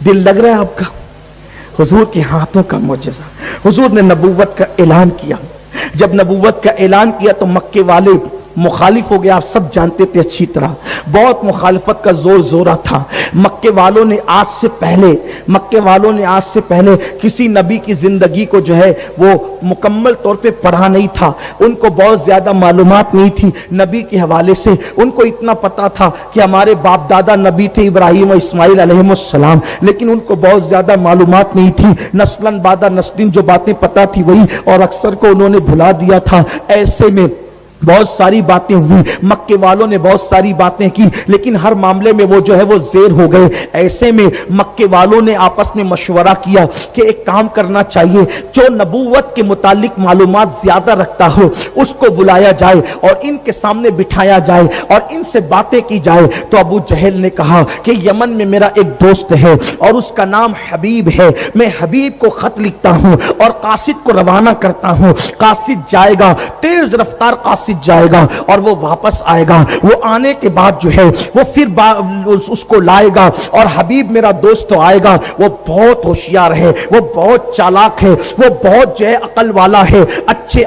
दिल लग रहा है आपका? हुजूर के हाथों का मौजज़ा, हुजूर ने नबूवत का ऐलान किया। जब नबूवत का ऐलान किया तो मक्के वाले मुखालिफ हो गए। आप सब जानते थे अच्छी तरह, बहुत मुखालिफत का जोर जोरा था। मक्के वालों ने आज से पहले किसी नबी की जिंदगी को जो है वो मुकम्मल तौर पे पढ़ा नहीं था। उनको बहुत ज्यादा मालूमात नहीं थी नबी के हवाले से। उनको इतना पता था कि हमारे बाप दादा नबी थे इब्राहिम और इस्माइल अलैहिस्सलाम, लेकिन उनको बहुत ज्यादा मालूमात नहीं थी। नस्लन बादा नस्लिन जो बातें पता थी वही, और अक्सर को उन्होंने भुला दिया था। ऐसे में बहुत सारी बातें हुई, मक्के वालों ने बहुत सारी बातें की, लेकिन हर मामले में वो जो है वो ज़ेर हो गए। ऐसे में मक्के वालों ने आपस में मशवरा किया कि एक काम करना चाहिए, जो नबूवत के मुतालिक मालूमात ज्यादा रखता हो उसको बुलाया जाए और इनके सामने बिठाया जाए और इनसे बातें की जाए। तो अबू जहल ने कहा कि यमन में मेरा एक दोस्त है और उसका नाम हबीब है, मैं हबीब को खत लिखता हूं और कासिद को रवाना करता हूं। कासिद जाएगा, तेज रफ्तार कासिद जाएगा और वो वापस आएगा। वो आने के बाद जो है वो फिर उसको लाएगा और हबीब मेरा दोस्त तो आएगा, वो बहुत होशियार है, वो बहुत चालाक है, वो बहुत जो है अकल वाला है।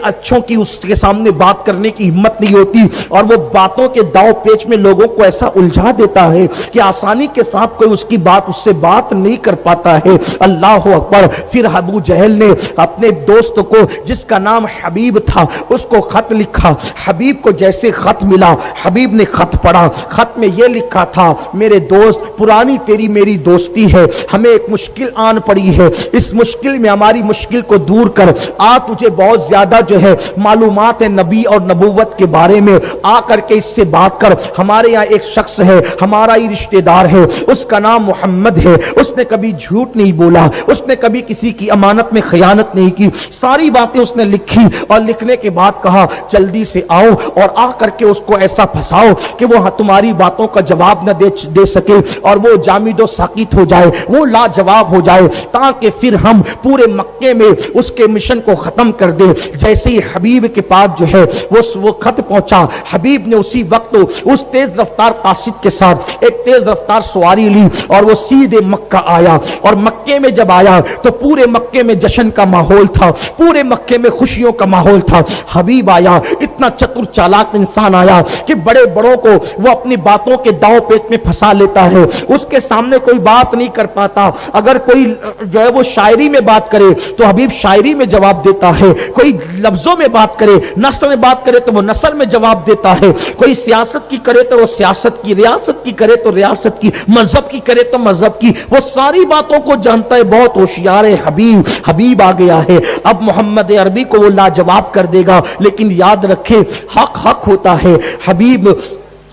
अच्छों की उसके सामने बात करने की हिम्मत नहीं होती और वो बातों के दाव पेच में लोगों को ऐसा उलझा देता है कि आसानी के साथ कोई उससे बात नहीं कर पाता है। अल्लाह अकबर। फिर अबू जहल ने अपने दोस्त को जिसका नाम हबीब था उसको खत लिखा। हबीब को जैसे खत मिला, हबीब ने खत पढ़ा। खत में यह लिखा था, मेरे दोस्त, पुरानी तेरी मेरी दोस्ती है, हमें एक मुश्किल आन पड़ी है, इस मुश्किल में हमारी मुश्किल को दूर कर। आ तुझे बहुत ज्यादा जो है मालूमात है नबी और नबूवत के बारे में, आ करके इससे बात कर। हमारे यहाँ एक शख्स है, हमारा ही रिश्तेदार है, उसका नाम मोहम्मद है, उसने कभी झूठ नहीं बोला, उसने कभी किसी की अमानत में खयानत नहीं की। सारी बातें उसने लिखी और लिखने के बाद कहा जल्दी से आओ और आ करके उसको ऐसा फंसाओ कि वो तुम्हारी बातों का जवाब न दे सके और वो जामिदो साकित हो जाए, वो लाजवाब हो जाए, ताकि फिर हम पूरे मक्के में उसके मिशन को खत्म कर दे। जैसे ही हबीब के पास जो है वो खत पहुंचा, हबीब ने उसी वक्त उस तेज रफ्तार कासिद के साथ एक तेज रफ्तार सवारी ली और वो सीधे मक्का आया। और मक्के में जब आया तो पूरे मक्के में जश्न का माहौल था, पूरे मक्के में खुशियों का माहौल था। हबीब आया, इतना चतुर चालाक इंसान आया कि बड़े बड़ों को वो अपनी बातों के दाव पेच में फंसा लेता है। उसके सामने कोई बात नहीं कर पाता। अगर कोई जो है वो शायरी में बात करे तो हबीब शायरी में जवाब देता है, कोई लफ्जों में बात करे, नस्ल में बात करे तो वो नस्ल में जवाब देता है, कोई सियासत की करे तो वो सियासत की, रियासत की करे तो रियासत की, मजहब की करे तो मजहब की, वो सारी बातों को जानता है। बहुत होशियार है हबीब। हबीब आ गया है, अब मोहम्मद अरबी को वो लाजवाब कर देगा। लेकिन याद रखे, हक हक होता है। हबीब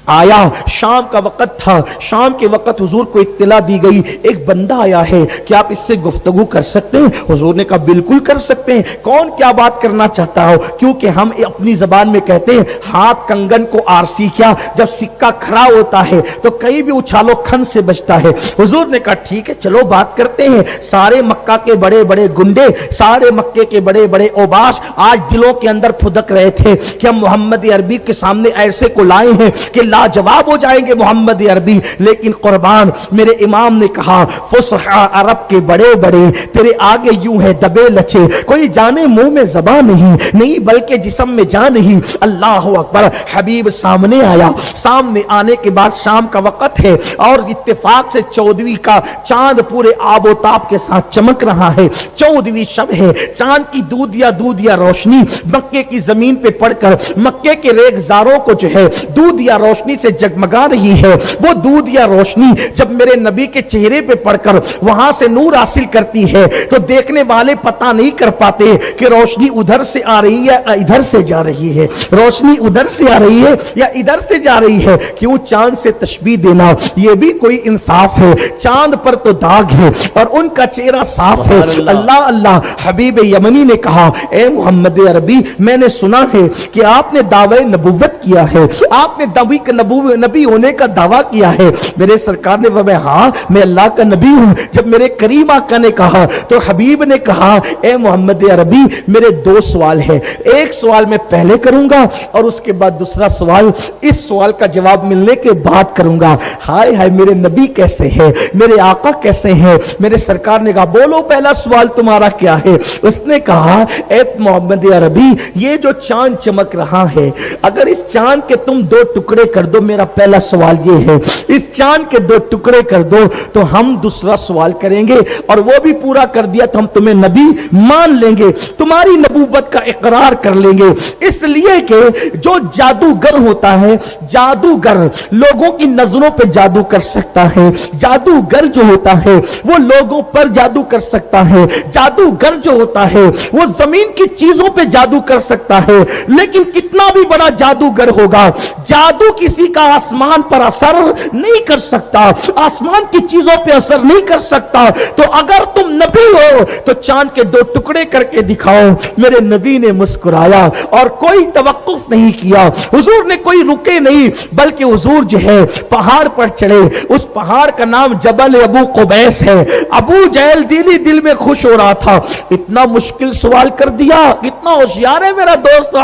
आया, शाम का वक्त था, शाम के वक्त हुजूर को इत्तला दी गई एक बंदा आया है, क्या आप इससे गुफ्तगू कर सकते हैं? हुजूर ने कहा बिल्कुल कर सकते हैं, कौन क्या बात करना चाहता हो? क्योंकि हम अपनी जबान में कहते हैं हाथ कंगन को आरसी क्या, जब सिक्का खड़ा होता है तो कहीं भी उछालो खन से बचता है। हुजूर ने कहा ठीक है चलो बात करते हैं। सारे मक्का के बड़े बड़े गुंडे, सारे मक्के के बड़े बड़े ओबाश आज दिलों के अंदर फुदक रहे थे कि हम मोहम्मद अरबी के सामने ऐसे को लाए हैं कि जवाब हो जाएंगे मोहम्मद अरबी। लेकिन कुर्बान मेरे इमाम ने कहा फुसहा अरब के बड़े बड़े तेरे आगे यूं है दबे लचे, कोई जाने मुंह में ज़बान नहीं बल्कि जिस्म में जान नहीं। अल्लाह अकबर। हबीब सामने आया। सामने आने के बाद शाम का वक्त है और इत्तेफाक से 14वीं का चांद पूरे आबोताब के साथ चमक रहा है। 14वीं शब है, चांद की दूधिया रोशनी मक्के की जमीन पे पड़कर मक्के के रेगजारों को जो है दूधिया रोशनी से जगमगा रही है। वो दूध या रोशनी जब मेरे नबी के चेहरे पे पड़कर वहां से नूर हासिल करती है तो देखने वाले पता नहीं कर पाते कि रोशनी उधर से आ रही है या इधर से जा रही है, रोशनी उधर से आ रही है या इधर से जा रही है। क्यों चांद से तशबीह देना, यह भी कोई इंसाफ है? चांद पर तो दाग है और उनका चेहरा साफ है। अल्लाह अल्लाह। हबीब यमनी ने कहा ए मोहम्मद अरबी, मैंने सुना है कि आपने दावे नबुव्वत किया है, आपने दावी के नबी होने का दावा किया है। मेरे सरकार ने फरमाया हाँ मैं अल्लाह का नबी हूं। जब मेरे करीम आका ने कहा तो हबीब ने कहा ए मोहम्मद अरबी मेरे दो सवाल है, एक सवाल मैं पहले करूंगा और उसके बाद दूसरा सवाल इस सवाल का जवाब मिलने के बाद करूंगा। हाय हाय मेरे नबी कैसे हैं, मेरे आका कैसे हैं। मेरे सरकार ने कहा बोलो पहला सवाल तुम्हारा क्या है। उसने कहा ए मोहम्मद अरबी ये जो चांद चमक रहा है अगर इस चांद के तुम दो टुकड़े कर दो, मेरा पहला सवाल ये है इस चांद के दो टुकड़े कर दो तो हम दूसरा सवाल करेंगे और वो भी पूरा कर दिया तो हम तुम्हें नबी मान लेंगे, तुम्हारी नबूवत का इकरार कर लेंगे। इसलिए कि जो जादूगर होता है, जादूगर लोगों की नजरों पे जादू कर सकता है, जादूगर जो होता है वो लोगों पर जादू कर सकता है, जादूगर जो होता है वो जमीन की चीजों पे जादू कर सकता है। लेकिन कितना भी बड़ा जादूगर होगा जादू किसी का आसमान पर असर नहीं कर सकता, आसमान की चीजों पे असर नहीं कर सकता। तो अगर तुम नबी हो तो चांद के दो टुकड़े करके दिखाओ। मेरे नबी ने मुस्कुराया और कोई तवक्कुफ नहीं किया, हुजूर ने कोई रुके नहीं बल्कि हुजूर जो है पहाड़ पर चढ़े। उस पहाड़ का नाम जबल अबू कुबैस है। अबू जहल दिल में खुश हो रहा था, इतना मुश्किल सवाल कर दिया, कितना होशियार है मेरा दोस्त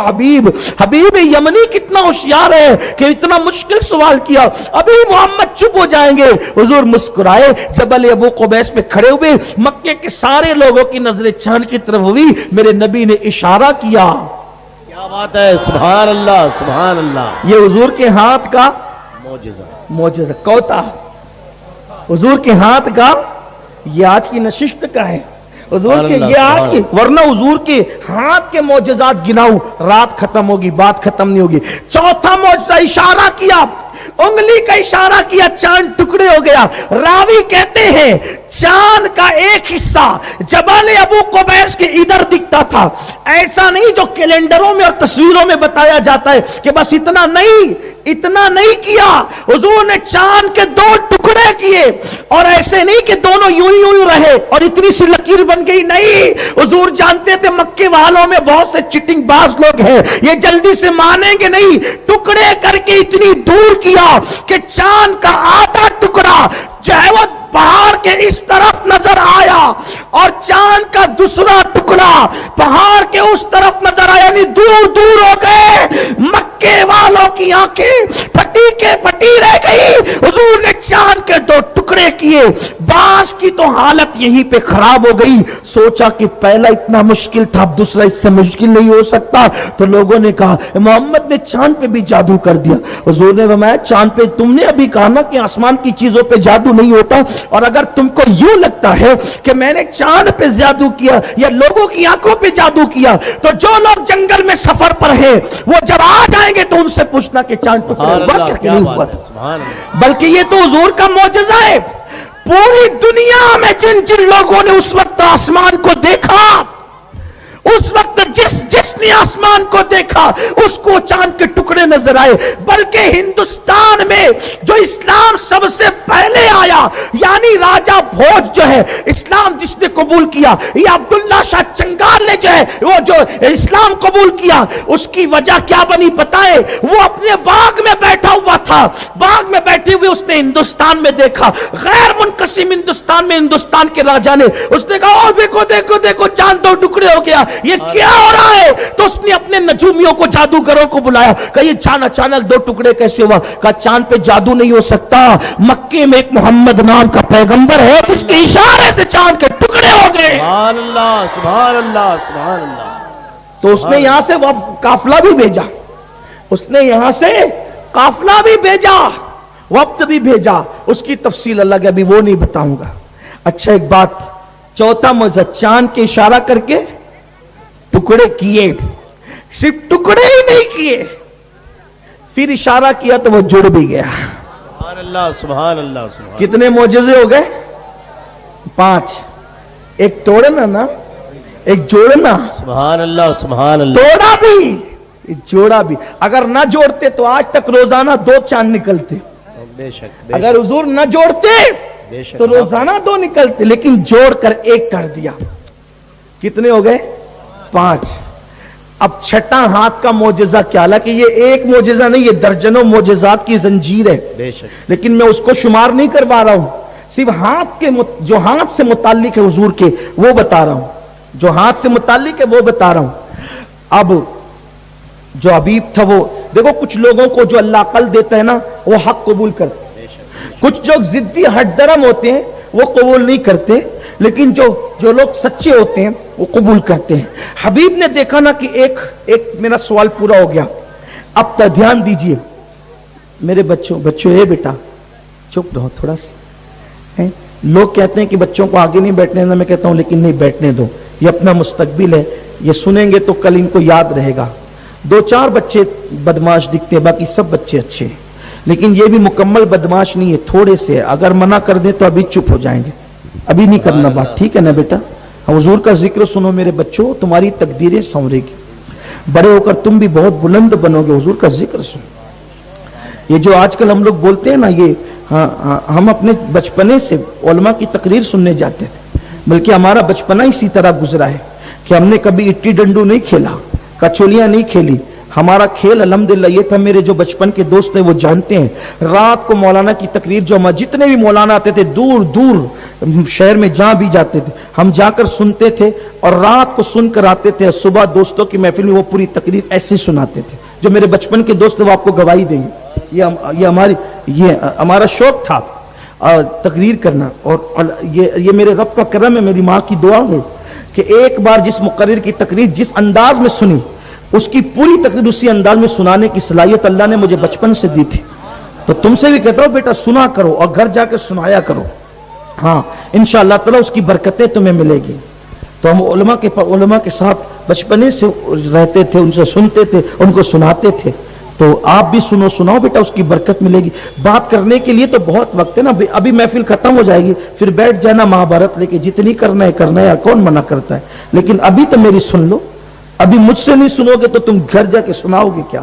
हबीब यमनी, कितना होशियार है कि इतना मुश्किल सवाल किया। अभी मोहम्मद चुप हो जाएंगे। हुजूर मुस्कुराए, जबल अबू कुबैस पे खड़े हुए मक्के के सारे लोगों की नजरें चांद की तरफ हुई। मेरे नबी ने इशारा किया, क्या बात है, सुभान अल्लाह सुभान अल्लाह। ये हुजूर के हाथ का मोजेज़ा कौता, हुजूर के हाथ का, ये आज की नशिस्त का है हुजूर के, ये आज की, वरना हुजूर के हाथ के मोजेज़ात गिनाऊं रात खत्म होगी, बात खत्म नहीं होगी। चौथा मोजेज़ा इशारा किया, उंगली का इशारा किया, चांद टुकड़े हो गया। रावी कहते हैं चांद का एक हिस्सा जबल अबू कुबैस के इधर दिखता था। ऐसा नहीं जो कैलेंडरों में और तस्वीरों में बताया जाता है कि बस इतना नहीं किया। हुजूर ने चांद के दो टुकड़े किए और ऐसे नहीं कि दोनों यूं ही रहे और इतनी सी लकीर बन गई, नहीं। हुजूर जानते थे मक्के वालों में बहुत से चिटिंग बाज लोग हैं, ये जल्दी से मानेंगे नहीं। टुकड़े करके इतनी दूर किया कि चांद का आधा टुकड़ा जो है वो पहाड़ के इस तरफ नजर आया और चांद का दूसरा टुकड़ा पहाड़ के उस तरफ नजर आया, यानी दूर दूर हो गए। मक्के वालों की आंखें फटी के फटी रह गई। हुजूर ने चांद के दो टुकड़े किए। बास की तो हालत यहीं पे खराब हो गई। सोचा कि पहला इतना मुश्किल था, अब दूसरा इससे मुश्किल नहीं हो सकता। तो लोगों ने कहा मोहम्मद ने चांद पे भी जादू कर दिया। हुजूर ने फरमाया चांद पे तुमने अभी कहा ना कि आसमान की चीजों पे जादू नहीं होता, और अगर तुमको यूं लगता है कि मैंने चांद पे जादू किया या लोगों की आंखों पे जादू किया, तो जो लोग जंगल में सफर पर हैं वो जब आ जाएंगे तो उनसे पूछना कि चांद टुकड़े हुआ क्या नहीं हुआ। बल्कि ये तो हुजूर का मौजज़ा है। पूरी दुनिया में जिन जिन लोगों ने उस वक्त आसमान को देखा, उस वक्त जिसने आसमान को देखा उसको चांद के टुकड़े नजर आए। बल्कि हिंदुस्तान में जो इस्लाम सबसे पहले आया, यानी राजा भोज जो है इस्लाम जिसने कबूल किया, ये अब्दुल्ला शाह चंगाल ने जो है वो जो इस्लाम कबूल किया, उसकी वजह क्या बनी पता है? वो अपने बाग में बैठा हुआ था, बाग में बैठे हुए उसने हिंदुस्तान में देखा, गैर मुनकसिम हिंदुस्तान में हिंदुस्तान के राजा ने, उसने कहा देखो देखो देखो चांद दो टुकड़े हो गया, ये क्या हो रहा है? तो उसने अपने नजूमियों को, जादूगरों को बुलाया, कहा ये चांद अचानक दो टुकड़े कैसे हुआ? कहा चांद पे जादू नहीं हो सकता, मक्के में एक मोहम्मद नाम का पैगंबर है जिसके इशारे से चांद के टुकड़े हो गए। सुभान अल्लाह सुभान अल्लाह सुभान अल्लाह। तो उसने यहां से काफिला भी भेजा, उसने यहां से काफिला भी भेजा, वक्त भी भेजा, उसकी तफसील अलग है, अभी वो नहीं बताऊंगा। अच्छा एक बात, चौथा मौजूदा, चांद के इशारा करके टुकड़े किए, सिर्फ टुकड़े ही नहीं किए, फिर इशारा किया तो वो जुड़ भी गया। सुभान अल्लाह सुभान अल्लाह सुभान। कितने मौजूदे हो गए? 5। एक तोड़ना ना, एक जोड़ना। सुभान अल्लाह सुभान अल्लाह। तोड़ा भी, जोड़ा भी। अगर ना जोड़ते तो आज तक रोजाना 2 चांद निकलते। बेशक। अगर हुजूर न जोड़ते तो रोजाना 2 निकलते, लेकिन जोड़कर 1 कर दिया। कितने हो गए? 5। اب چھٹا ہاتھ کا معجزہ کیا؟ حالانکہ یہ ایک معجزہ نہیں، یہ درجنوں معجزات کی زنجیر ہے، بے شک لیکن میں اس کو شمار نہیں کروا رہا ہوں، صرف ہاتھ کے جو ہاتھ سے متعلق ہے حضور کے وہ بتا رہا ہوں، جو ہاتھ سے متعلق ہے وہ بتا رہا ہوں۔ اب جو حبیب تھا وہ دیکھو، کچھ لوگوں کو جو اللہ عقل دیتا ہے نا وہ حق قبول کرتے، کچھ جو ضدی ہٹ درم ہوتے ہیں وہ قبول نہیں کرتے، لیکن جو لوگ سچے ہوتے ہیں وہ قبول کرتے ہیں۔ حبیب نے دیکھا نا کہ ایک میرا سوال پورا ہو گیا، اب تک دھیان دیجئے میرے بچوں اے بیٹا چپ رہو تھوڑا سا۔ لوگ کہتے ہیں کہ بچوں کو آگے نہیں بیٹھنے دینا، میں کہتا ہوں لیکن نہیں بیٹھنے دو، یہ اپنا مستقبل ہے، یہ سنیں گے تو کل ان کو یاد رہے گا۔ 2-4 بچے بدماش دکھتے ہیں، باقی سب بچے اچھے ہیں، لیکن یہ بھی مکمل بدماش نہیں ہے، تھوڑے سے، اگر منع کر دیں تو ابھی چپ ہو جائیں گے، ابھی نہیں کرنا بات، ٹھیک ہے نا بیٹا؟ حضور کا ذکر سنو میرے بچوں، تمہاری تقدیریں سنورے گی، بڑے ہو کر تم بھی بہت بلند بنو گے، حضور کا ذکر سنو۔ یہ جو آج کل ہم لوگ بولتے ہیں نا، یہ ہم اپنے بچپنے سے علماء کی تقریر سننے جاتے تھے، بلکہ ہمارا بچپنا اسی طرح گزرا ہے کہ ہم نے کبھی اٹی ڈنڈو نہیں کھیلا، کچولیاں نہیں کھیلی، ہمارا کھیل الحمدللہ یہ تھا، میرے جو بچپن کے دوست ہیں وہ جانتے ہیں، رات کو مولانا کی تقریر، جو جتنے بھی مولانا آتے تھے دور دور شہر میں جہاں بھی جاتے تھے ہم جا کر سنتے تھے، اور رات کو سن کر آتے تھے، صبح دوستوں کی محفل میں وہ پوری تقریر ایسے سناتے تھے۔ جو میرے بچپن کے دوست ہیں وہ آپ کو گواہی دیں گے، یہ ہمارا شوق تھا تقریر کرنا، اور یہ میرے رب کا کرم ہے، میری ماں کی دعا ہے کہ ایک بار جس مقرر کی تقریر جس انداز میں سنی، اس کی پوری تقریر اسی انداز میں سنانے کی صلاحیت اللہ نے مجھے بچپن سے دی تھی۔ تو تم سے بھی کہتا ہوں بیٹا سنا کرو اور گھر جا کے سنایا کرو، ہاں انشاءاللہ تعالیٰ اس کی برکتیں تمہیں ملے گی۔ تو ہم علماء کے ساتھ بچپنے سے رہتے تھے، ان سے سنتے تھے، ان کو سناتے تھے، تو آپ بھی سناؤ بیٹا، اس کی برکت ملے گی۔ بات کرنے کے لیے تو بہت وقت ہے نا، ابھی محفل ختم ہو جائے گی، پھر بیٹھ جانا مہابھارت لے کے، جتنی کرنا ہے یار، کون منع کرتا ہے، لیکن ابھی تو میری سن لو، ابھی مجھ سے نہیں سنو گے تو تم گھر جا کے سناؤ گے کیا؟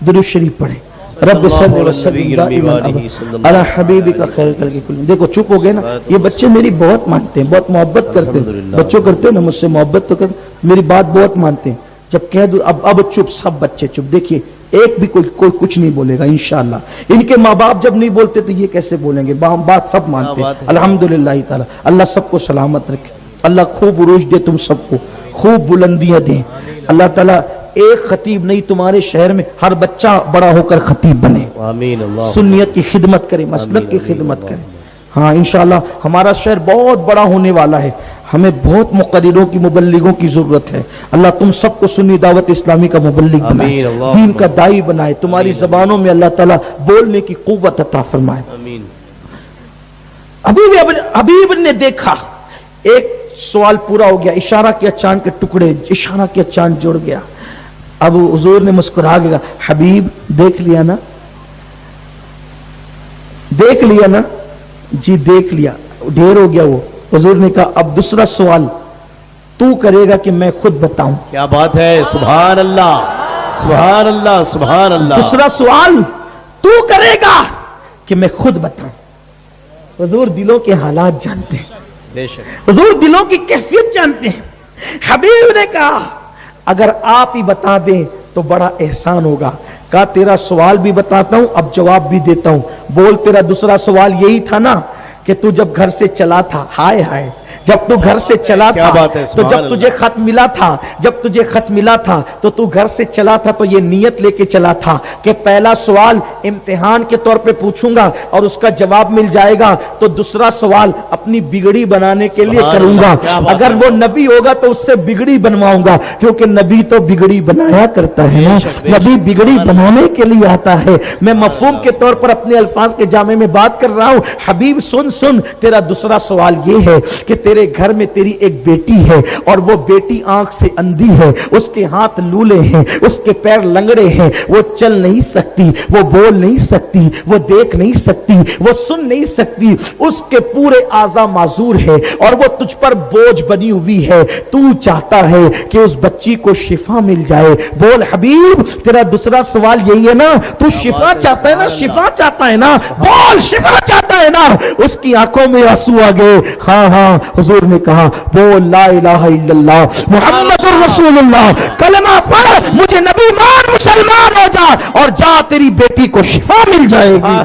درود شریف پڑھیں، رب صلی وسلم علی حبیبک خیر الخلق کلہم۔ دیکھو چپ ہو گئے نا، یہ بچے میری بہت مانتے ہیں، بہت محبت کرتے ہیں، بچوں کرتے ہیں نا مجھ سے محبت، تو میری بات بہت مانتے ہیں، جب کہہ دوں اب چپ، سب بچے چپ۔ دیکھیے ایک بھی کوئی کچھ نہیں بولے گا انشاءاللہ، ان کے ماں باپ جب نہیں بولتے تو یہ کیسے بولیں گے؟ بات سب مانتے ہیں الحمدللہ تعالی۔ اللہ سب کو سلامت رکھے، اللہ خوب عروج دے تم سب کو، خوب بلندیاں دیں اللہ تعالیٰ۔ ایک خطیب نہیں، تمہارے شہر میں ہر بچہ بڑا ہو کر خطیب بنے، آمین، اللہ سنیت کی خدمت کرے، مسلک کی خدمت کرے۔ ہاں انشاءاللہ ہمارا شہر بہت بڑا ہونے والا ہے، ہمیں بہت مقرروں کی، مبلغوں کی ضرورت ہے۔ اللہ تم سب کو سنی دعوت اسلامی کا مبلغ بنائے، دین کا داعی بنائے، تمہاری زبانوں میں اللہ تعالیٰ بولنے کی قوت عطا فرمائے۔ آمین۔ حبیب نے دیکھا، ایک سوال پورا ہو گیا، اشارہ کیا چاند کے ٹکڑے، اشارہ کیا چاند جڑ گیا۔ اب حضور نے مسکرا کے کہا حبیب دیکھ لیا نا، دیکھ لیا نا؟ جی دیکھ لیا، ڈھیر ہو گیا وہ۔ حضور نے کہا اب دوسرا سوال تو کرے گا کہ میں خود بتاؤں؟ کیا بات ہے، سبحان اللہ سبحان اللہ سبحان اللہ۔ دوسرا سوال تو کرے گا کہ میں خود بتاؤں؟ حضور دلوں کے حالات جانتے ہیں، بے شک حضور دلوں کی کیفیت جانتے ہیں۔ حبیب نے کہا اگر آپ ہی بتا دیں تو بڑا احسان ہوگا۔ کہا تیرا سوال بھی بتاتا ہوں، اب جواب بھی دیتا ہوں، بول تیرا دوسرا سوال یہی تھا نا کہ تو جب گھر سے چلا تھا، ہائے ہائے جب تو گھر سے چلا تھا، تو جب تجھے خط ملا تھا، جب تجھے خط ملا تھا تو تو گھر سے چلا تھا تو یہ نیت لے کے چلا تھا کہ پہلا سوال امتحان کے طور پہ پوچھوں گا اور اس کا جواب مل جائے گا تو دوسرا سوال اپنی بگڑی بنانے کے لیے کروں گا، اگر وہ نبی ہوگا تو اس سے بگڑی بنواؤں گا، کیونکہ نبی تو بگڑی بنایا کرتا ہے، نبی بگڑی بنانے کے لیے آتا ہے۔ میں مفہوم کے طور پر اپنے الفاظ کے جامع میں بات کر رہا ہوں۔ حبیب سن تیرا دوسرا سوال یہ ہے کہ تیرے گھر میں تیری ایک بیٹی ہے اور وہ بیٹی آنکھ سے اندھی ہے، اس کے ہاتھ لولے ہیں، اس کے پیر لنگڑے ہیں، وہ چل نہیں سکتی، وہ بول نہیں سکتی، وہ دیکھ نہیں سکتی، وہ سن نہیں سکتی، اس کے پورے اعضاء معذور ہے اور وہ تجھ پر بوجھ بنی ہوئی ہے، تو چاہتا ہے کہ اس بچی کو شفا مل جائے۔ بول حبیب تیرا دوسرا سوال یہی ہے نا؟ تو شفا چاہتا ہے نا؟ شفا چاہتا ہے نا؟ بول شفا چاہتا ہے نا؟ اس کی آنکھوں میں آنسو آ گئے۔ ہاں حضور نے کہا بول لا الہ الا اللہ محمد रसूलुल्लाह, कलमा पढ़, मुझे नबी मान, मुसलमान हो जा, और जा तेरी बेटी को शिफा मिल जाएगी,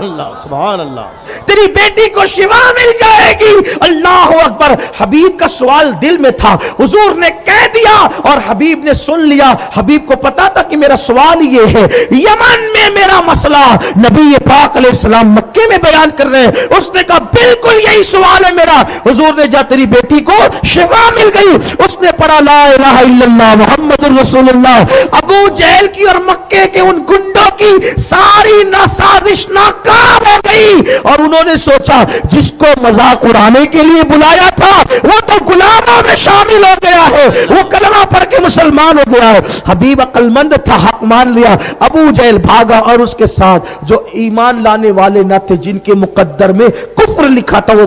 सुभान अल्लाह, तेरी बेटी को शिफा मिल जाएगी। अल्लाह अकबर। हबीब का सवाल दिल में था, हुजूर ने कह दिया और हबीब ने सुन लिया। हबीब को पता था कि मेरा सवाल ये है, यमन में मेरा मसला नबी पाक अलैहिस्सलाम मक्के में बयान कर रहे हैं। उसने कहा बिल्कुल यही सवाल है मेरा। हुजूर ने जा तेरी बेटी को शिफा मिल गई। उसने पढ़ा ला इलाहा इल्लल्लाह मुहम्मदुर रसूलुल्लाह। अबू जहल की और मक्के के उन गुंडों की सारी साजिश नाकाम हो गई और उन्होंने सोचा जिसको मजाक उड़ाने के लिए बुलाया था वो तो गुलामों में शामिल हो गया है, वो कलमा पढ़ के मुसलमान हो गया है। हबीब अक्लमंद था, हक मान लिया। अबू जहल भागा और उसके साथ जो ईमान लाने वाले न थे, जिनके मुकद्दर में कुफ्र लिखा था, वो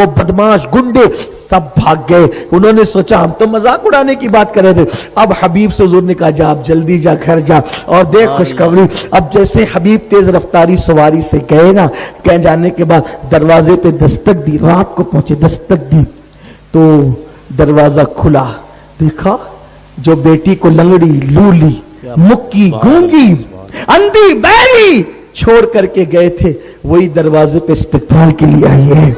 बदमाश गुंडे सब भाग गए। उन्होंने सोचा हम तो मजाक उड़ाने की बात कर रहे थे। अब हबीब से हुजूर ने कहा जा आप जल्दी जा घर जा और देख खुशखबरी। अब जैसे हबीब तेज रफ्तारी सवारी से गए ना, कह जाने के बाद दरवाजे पे दस्तक दी, रात को पहुंचे, दस्तक दी तो दरवाजा खुला। देखा जो बेटी को लंगड़ी, लूली, मुक्की, गूंगी, अंधी, बैरी छोड़ करके गए थे, वही दरवाजे पे इस्तिकबाल के लिए आई है,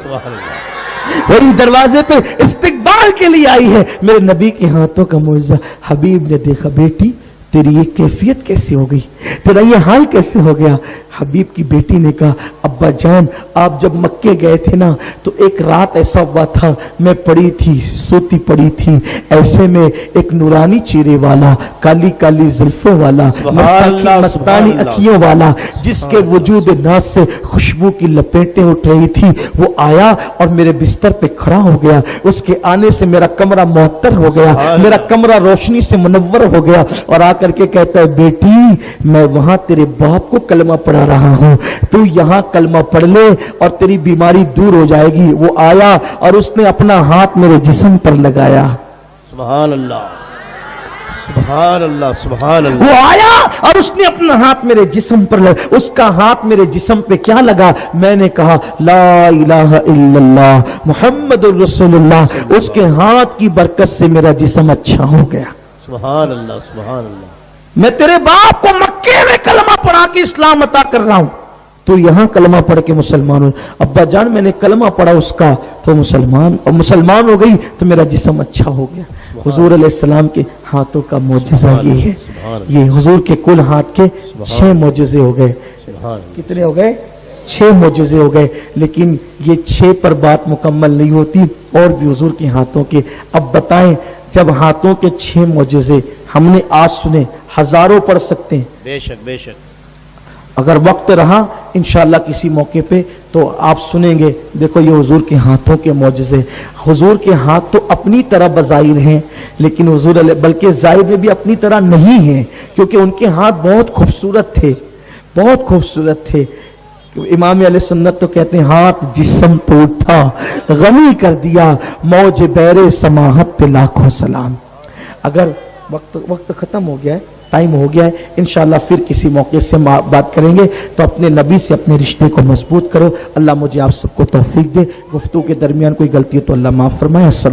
वही दरवाजे पे इस्तिकबाल के लिए आई है। मेरे नबी के हाथों का मुआजिजा। हबीब ने देखा बेटी तेरी ये कैफियत कैसी हो गई, तेरा ये हाल कैसे हो गया। हबीब की बेटी ने कहा अब्बा जान आप जब मक्के गए थे ना तो एक रात ऐसा हुआ था, मैं पड़ी थी, सोती पड़ी थी, ऐसे में एक नूरानी चेहरे वाला, काली काली जुल्फों वाला, मस्तानी अखियों वाला, जिसके वजूद नाज से खुशबू की लपेटें उठ रही थी, वो आया और मेरे बिस्तर पे खड़ा हो गया। उसके आने से मेरा कमरा मुअत्तर हो गया, मेरा कमरा रोशनी से मुनव्वर हो गया और आकर के कहता है बेटी मैं वहां तेरे बाप को कलमा पढ़ा रहा हूं, तू यहां कलमा पढ़ ले और तेरी बीमारी दूर हो जाएगी। वो आया और उसने अपना हाथ मेरे जिस्म पर लगाया। सुभान अल्लाह, सुभान अल्लाह, सुभान अल्लाह। वो आया और उसने अपना हाथ मेरे जिस्म पर लगा। उसका हाथ मेरे जिस्म पे क्या लगा, मैंने कहा ला इलाहा इल्लल्लाह मुहम्मदुर रसूलुल्लाह। उसके हाथ की बरकत से मेरा जिस्म अच्छा हो गया। सुभान अल्लाह, सुभान अल्लाह। मैं तेरे बाप को मक्के में कलमा पढ़ा के इस्लाम अता कर रहा हूं, तो यहां कलमा पढ़ के मुसलमान हो। अब्बा जान मैंने कलमा पढ़ा उसका तो मुसलमान हो गई तो मेरा जिस्म अच्छा हो गया। हुजूर अलैहिस्सलाम के हाथों का मौजज़ा ये है। ये हुजूर के कुल हाथ के 6 मौजज़े हो गए। कितने हो गए? 6 मौजज़े हो गए। लेकिन ये 6 पर बात मुकम्मल नहीं होती, और भी हुजूर के हाथों के। अब बताएं जब हाथों के 6 मौजज़े हमने आज सुने, हजारों पढ़ सकते हैं, बेशक बेशक। अगर वक्त रहा इंशाअल्लाह किसी मौके पे तो आप सुनेंगे। देखो ये हुजूर के हाथों के मौजज़े। हुजूर के हाथ तो अपनी तरह बज़ाहिर हैं, लेकिन हुजूर बल्कि ज़ाहिर में भी अपनी तरह नहीं है, क्योंकि उनके हाथ बहुत खूबसूरत थे, बहुत खूबसूरत थे। इमाम अहले सुन्नत तो कहते हैं हाथ जिस्म तो उठा गमी कर दिया, मौज बैरे समाहत पे लाखों सलाम। अगर वक्त खत्म हो गया है, टाइम हो गया है, इंशाअल्लाह फिर किसी मौके से बात करेंगे। तो अपने नबी से अपने रिश्ते को मजबूत करो। अल्लाह मुझे आप सबको तौफीक दे। गुफ्तगू के दरमियान कोई गलती हो तो अल्लाह माफ फरमाए। अस्सलाम।